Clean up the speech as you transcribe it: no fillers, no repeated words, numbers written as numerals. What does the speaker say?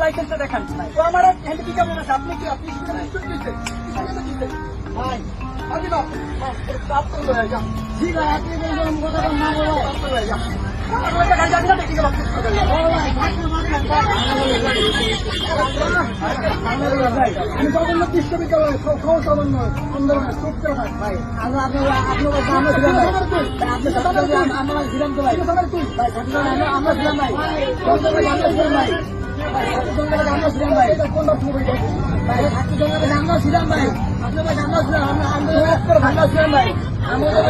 লাইসেন্সটা দেখান তো আমার কি কেমন আছে আপনি কি আপনি ঠিক আছে আমি জগন্নাথ বিশ্ববিদ্যালয় সহসামান্য আন্দোলনের চুক্তি ভাই আমরা ছিলাম তো ভাই আমরা ছিলাম ভাই আমরা ছিলাম ভাই কোনটা আমরা ছিলাম ভাই আপনার আমরা ছিলাম আমরা আন্দোলন ছিলাম ভাই আমাদের